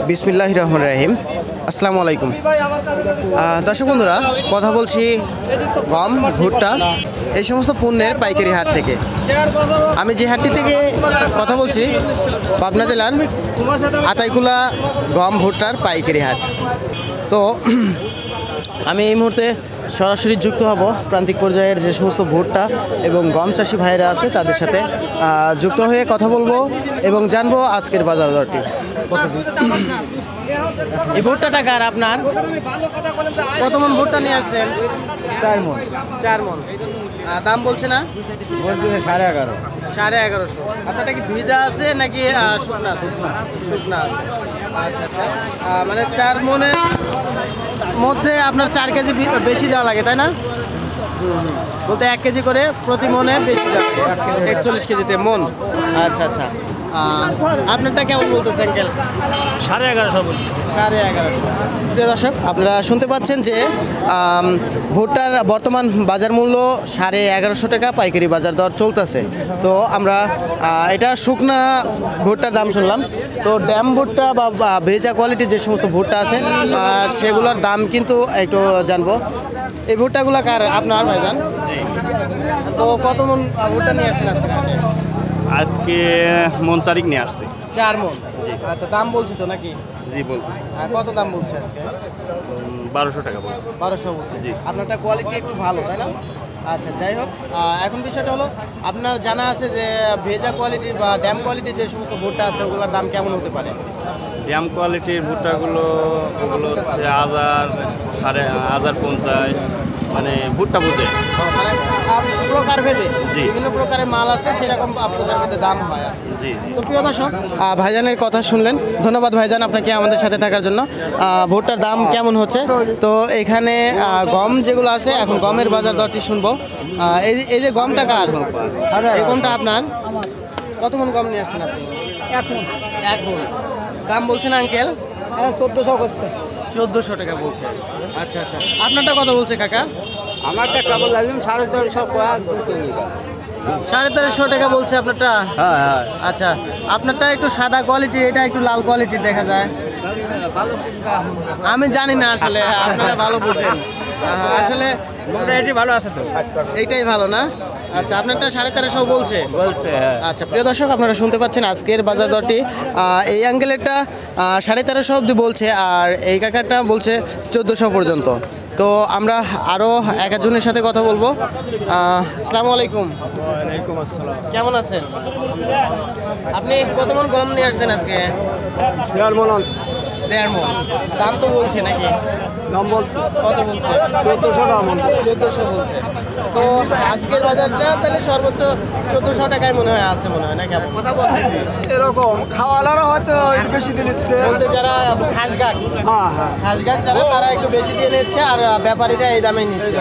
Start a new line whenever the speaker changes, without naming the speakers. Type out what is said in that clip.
বিসমিল্লাহির রহমানির রহিম। আসসালামু আলাইকুম দর্শক বন্ধুরা, কথা বলছি গম, ভুট্টা এই সমস্ত পণ্যের পাইকারি হাট থেকে। আমি যে হাটটি থেকে কথা বলছি পাবনা জেলার আতাইকুলা গম ভুট্টার পাইকারি হাট। তো আমি এই মুহূর্তে সরাসরি যুক্ত হব প্রান্তিক পর্যায়ের যে সমস্ত ভুট্টা এবং গম চাষি ভাইরা আছে তাদের সাথে যুক্ত হয়ে কথা বলবো এবং জানবো আজকের বাজার দরটি। এই ভুট্টাটা কার আপনার? কত মন ভুট্টা নিয়ে আসছেন?
4 মণ।
4 মন। দাম বলছে না?
বলছে 11.5।
1150। আপনারটা কি ভিজা আছে নাকি শুকনা আছে? শুকনা আছে। আচ্ছা আচ্ছা, মানে 4 মনের মধ্যে আপনার 4 কেজি বেশি দেওয়া লাগে, তাই না? বলতে 1 কেজি করে প্রতি মনে বেশি দেওয়া লাগে, 41 কেজিতে মন। আচ্ছা আচ্ছা, আপনারটা কেমন বলতেছে আঙ্কেল?
1150 বলছি।
1150। প্রিয় দর্শক, আপনারা শুনতে পাচ্ছেন যে ভুট্টার বর্তমান বাজার মূল্য 1150 টাকা পাইকারি বাজার দর চলতেছে। তো আমরা এটা শুকনা ভুট্টার দাম শুনলাম। তো ড্যাম ভুট্টা বা ভেজা কোয়ালিটির যে সমস্ত ভুট্টা আছে সেগুলোর দাম কিন্তু একটু জানবো। এই ভুট্টাগুলো কার আপনার ভাইজান? তো কত মন ভুট্টা নিয়ে আসছেন আজকে?
আজকে মন চারিক নিয়ে আসছি।
4 মন। আচ্ছা, দাম বলছি তো নাকি?
জি বলছি।
কত দাম বলছে আজকে?
1200 টাকা বলছি।
1200 বলছে।
জি।
আপনারটা কোয়ালিটি একটু ভালো, তাই না? আচ্ছা, যাই হোক, এখন বিষয়টা হলো আপনার জানা আছে যে ভেজা কোয়ালিটির বা ড্যাম কোয়ালিটির যে সমস্ত ভুট্টা আছে ওগুলোর দাম কেমন হতে পারে?
ড্যাম কোয়ালিটির ভুট্টাগুলো ওগুলো হচ্ছে 1000, 1550, মানে ভুট্টা বুঝে।
মানে প্রকার ভেদে
জি।
বিভিন্ন প্রকারের মাল আছে, সেরকম প্রকার ভেদে দাম হয় আর কি।
জি।
তো প্রিয় দর্শক, ভাইজানের কথা শুনলেন, ধন্যবাদ ভাইজান আপনাকে আমাদের সাথে থাকার জন্য। ভুট্টার দাম কেমন হচ্ছে, তো এখানে গম যেগুলো আছে, এখন গমের বাজার দরটি শুনবো। এই যে গমটা কার? এই গমটা আপনার? কত মন গম নিয়ে আসছেন আপনি?
1 মণ।
1 মন। দাম বলছেন আঙ্কেল?
1400 করছে।
1400 টাকা বলছে। আচ্ছা আচ্ছা, আপনারটা কত বলছে কাকা?
আমারটা কেবল লাগবে 1350 কোয়া
1350 টাকা বলছে আপনারটা?
হ্যাঁ হ্যাঁ।
আচ্ছা, আপনারটা একটু সাদা কোয়ালিটি, এটা একটু লাল কোয়ালিটি দেখা যায়। আমি জানি না আসলে, আপনারা ভালো বুঝেন। আসলে
এটি ভালো আছে তো।
এইটাই ভালো না? আচ্ছা, আপনারটা 1350 বলছে।
হ্যাঁ।
আচ্ছা, প্রিয় দর্শক, আপনারা শুনতে পাচ্ছেন আজকের বাজার দরটি। এই আঙ্কেলেরটা 1350 অবধি বলছে, আর এই কাকারটা বলছে 1400 পর্যন্ত। তো আমরা আরও একজনের সাথে কথা বলবো। আসসালামু আলাইকুম।
ওয়ালাইকুম আসসালাম।
কেমন আছেন আপনি? কত মন গম নিয়ে আসছেন আজকে?
1.5 মণ।
1.5 মন। দাম তো বলছে নাকি?
দাম বলছে
কত বলছে?
1400 টাকা মণ।
1400 বলছে। তো আজকের বাজারটা তাহলে সর্বোচ্চ 1400 টাকায় মনে হয় আছে, মনে হয় নাকি? কথা বলছি
এরকম খাওয়ালারা হয়তো একটু বেশি দিয়ে নিচ্ছে।
বলতে যারা খাসগাক,
হ্যাঁ হ্যাঁ।
খাসগাক যারা, তারা একটু বেশি দিয়ে নিচ্ছে, আর ব্যাপারীরা এই দামে নিচ্ছে।